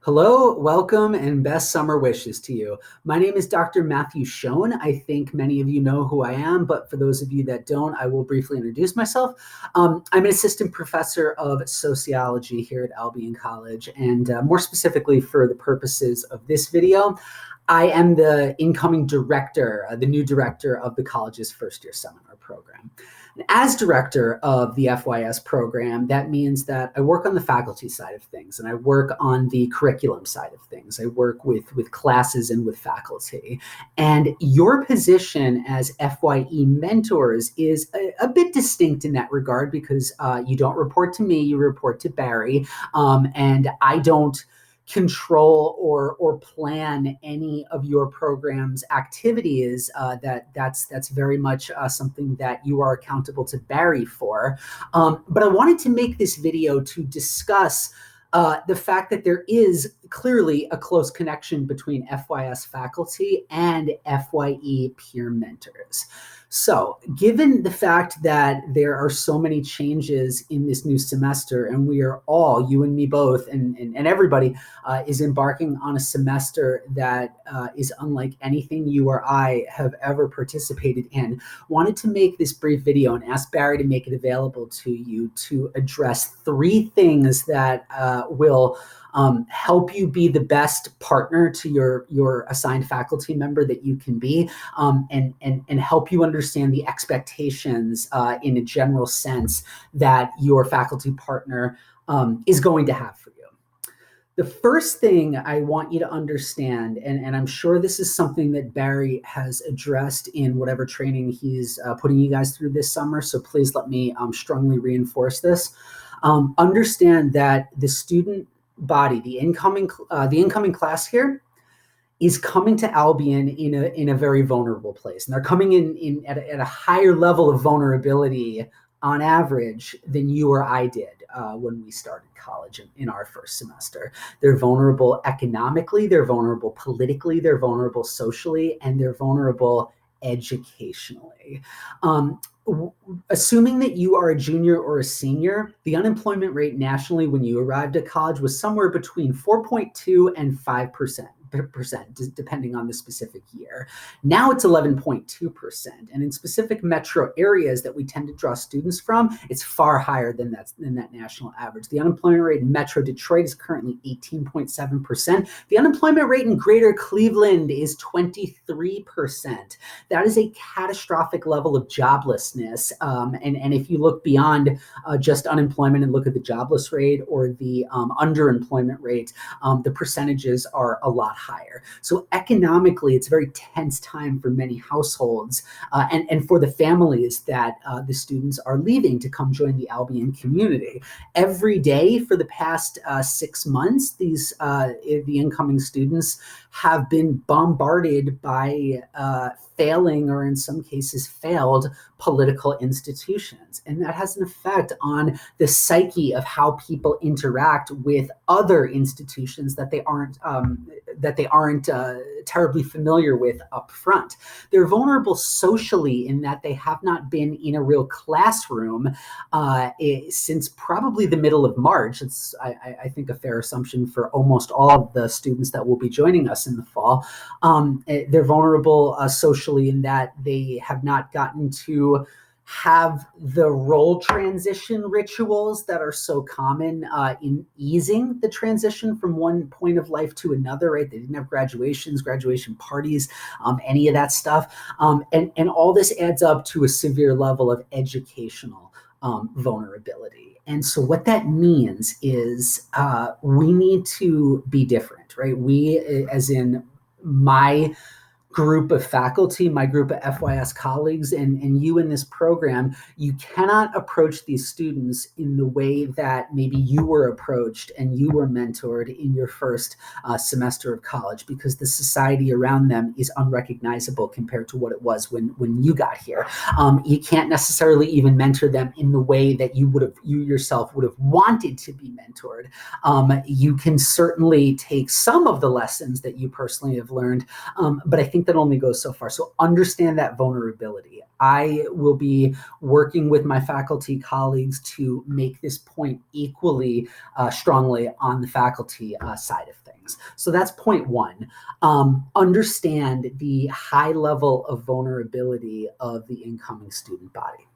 Hello, welcome, and best summer wishes to you. My name is Dr. Matthew Schoene. I think many of you know who I am, but for those of you that don't, I will briefly introduce myself. I'm an assistant professor of sociology here at Albion College, and more specifically for the purposes of this video, I am the incoming director, the new director of the college's first-year seminar program. As director of the FYS program, that means that I work on the faculty side of things and I work on the curriculum side of things. I work with classes and with faculty. And your position as FYE mentors is a bit distinct in that regard because you don't report to me, you report to Barry, and I don't control or plan any of your program's activities. That's very much something that you are accountable to Barry for. But I wanted to make this video to discuss the fact that there is clearly a close connection between FYS faculty and FYE peer mentors. So given the fact that there are so many changes in this new semester, and we are all, you and me both, and everybody is embarking on a semester that is unlike anything you or I have ever participated in, wanted to make this brief video and ask Barry to make it available to you to address three things that will help you be the best partner to your assigned faculty member that you can be, and help you understand the expectations in a general sense that your faculty partner is going to have for you. The first thing I want you to understand, and I'm sure this is something that Barry has addressed in whatever training he's putting you guys through this summer, so please let me strongly reinforce this. Understand that the student body, the incoming class here, is coming to Albion in a very vulnerable place, and they're coming in at a higher level of vulnerability on average than you or I did when we started college in our first semester. They're vulnerable economically, they're vulnerable politically, they're vulnerable socially, and they're vulnerable educationally. Assuming that you are a junior or a senior, the unemployment rate nationally when you arrived at college was somewhere between 4.2 and 5%. Depending on the specific year. Now it's 11.2%, and in specific metro areas that we tend to draw students from, it's far higher than that national average. The unemployment rate in Metro Detroit is currently 18.7%. The unemployment rate in Greater Cleveland is 23%. That is a catastrophic level of joblessness, and if you look beyond just unemployment and look at the jobless rate or the underemployment rate, the percentages are a lot higher. So economically, it's a very tense time for many households and for the families that the students are leaving to come join the Albion community. Every day for the past 6 months, the incoming students have been bombarded by failing, or in some cases failed, political institutions. And that has an effect on the psyche of how people interact with other institutions that they aren't terribly familiar with up front. They're vulnerable socially in that they have not been in a real classroom since probably the middle of March. It's, I think, a fair assumption for almost all of the students that will be joining us in the fall. They're vulnerable socially in that they have not gotten to have the role transition rituals that are so common in easing the transition from one point of life to another, right? They didn't have graduations, graduation parties, any of that stuff. And all this adds up to a severe level of educational vulnerability. And so what that means is we need to be different, right? We, as in my group of faculty, my group of FYS colleagues, and you in this program, you cannot approach these students in the way that maybe you were approached and you were mentored in your first semester of college, because the society around them is unrecognizable compared to what it was when you got here. You can't necessarily even mentor them in the way that you yourself would have wanted to be mentored. You can certainly take some of the lessons that you personally have learned, but I think that only goes so far. So understand that vulnerability. I will be working with my faculty colleagues to make this point equally strongly on the faculty side of things. So that's point one. Understand the high level of vulnerability of the incoming student body.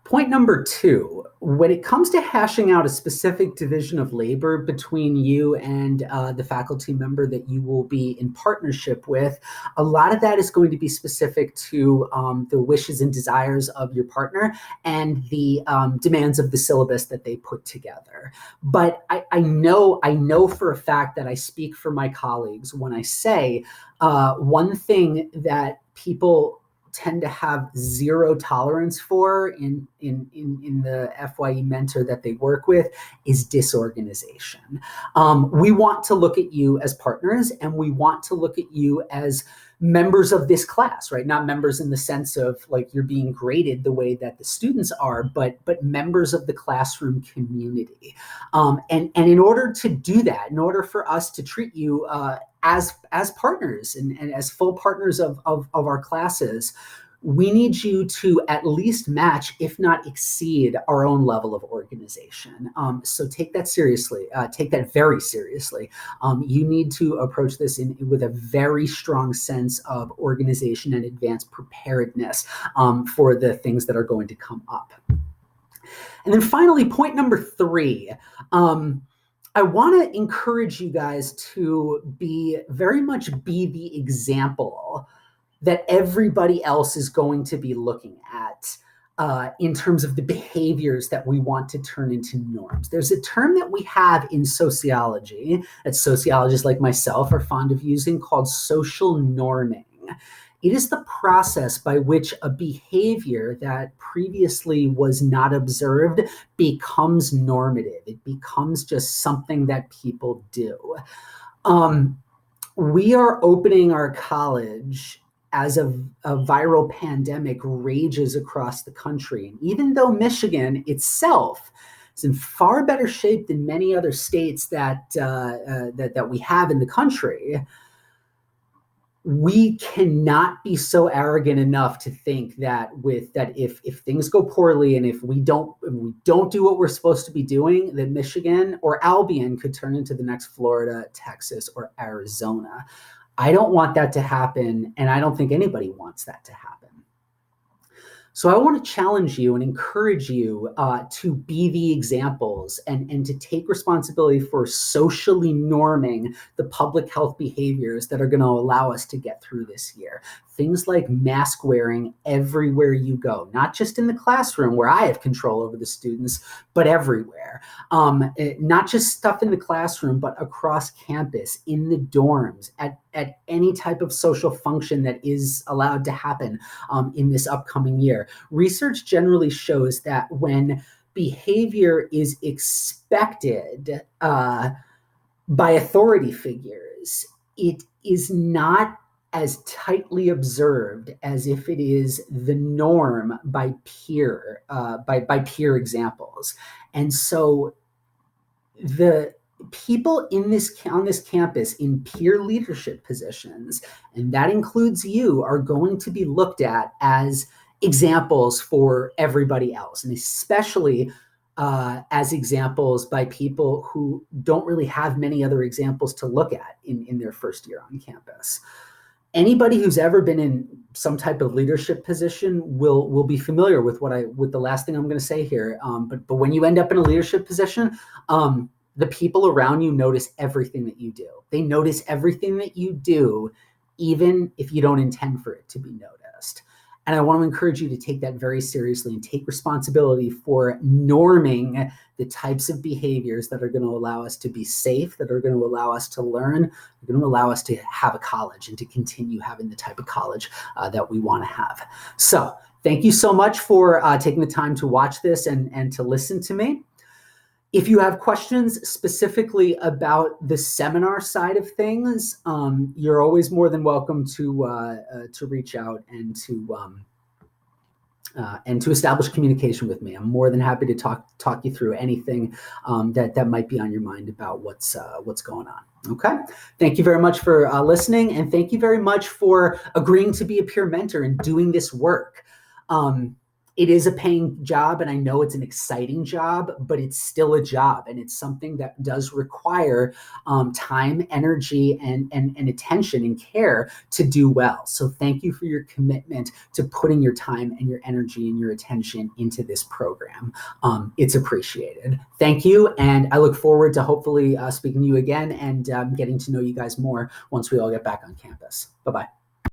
Point number two, when it comes to hashing out a specific division of labor between you and the faculty member that you will be in partnership with, a lot of that is going to be specific to the wishes and desires of your partner and the demands of the syllabus that they put together. But I know for a fact that I speak for my colleagues when I say one thing that people tend to have zero tolerance for in the FYE mentor that they work with is disorganization. We want to look at you as partners, and we want to look at you as members of this class, right? Not members in the sense of like you're being graded the way that the students are, but members of the classroom community. And in order to do that, in order for us to treat you as partners and as full partners of our classes, we need you to at least match, if not exceed, our own level of organization. So take that seriously. Take that very seriously. You need to approach this with a very strong sense of organization and advanced preparedness for the things that are going to come up. And then finally, point number three. I want to encourage you guys to very much be the example that everybody else is going to be looking at in terms of the behaviors that we want to turn into norms. There's a term that we have in sociology that sociologists like myself are fond of using called social norming. It is the process by which a behavior that previously was not observed becomes normative. It becomes just something that people do. We are opening our college as a viral pandemic rages across the country. And even though Michigan itself is in far better shape than many other states that we have in the country, we cannot be so arrogant enough to think that if things go poorly and if we don't do what we're supposed to be doing, that Michigan or Albion could turn into the next Florida, Texas, or Arizona. I don't want that to happen, and I don't think anybody wants that to happen. So I want to challenge you and encourage you to be the examples and to take responsibility for socially norming the public health behaviors that are going to allow us to get through this year. Things like mask wearing everywhere you go, not just in the classroom where I have control over the students, but everywhere. Not just stuff in the classroom, but across campus, in the dorms, at any type of social function that is allowed to happen in this upcoming year. Research generally shows that when behavior is expected by authority figures, it is not as tightly observed as if it is the norm by peer examples. And so the people on this campus in peer leadership positions, and that includes you, are going to be looked at as examples for everybody else, and especially as examples by people who don't really have many other examples to look at in their first year on campus. Anybody who's ever been in some type of leadership position will be familiar with the last thing I'm going to say here. But when you end up in a leadership position, the people around you notice everything that you do. They notice everything that you do, even if you don't intend for it to be noticed. And I want to encourage you to take that very seriously and take responsibility for norming the types of behaviors that are going to allow us to be safe, that are going to allow us to learn, are going to allow us to have a college and to continue having the type of college that we want to have. So thank you so much for taking the time to watch this and to listen to me. If you have questions specifically about the seminar side of things, you're always more than welcome to reach out and and to establish communication with me. I'm more than happy to talk you through anything that might be on your mind about what's going on. Okay. Thank you very much for listening, and thank you very much for agreeing to be a peer mentor and doing this work. It is a paying job, and I know it's an exciting job, but it's still a job, and it's something that does require time, energy, and attention and care to do well. So thank you for your commitment to putting your time and your energy and your attention into this program. It's appreciated. Thank you, and I look forward to hopefully speaking to you again and getting to know you guys more once we all get back on campus. Bye-bye.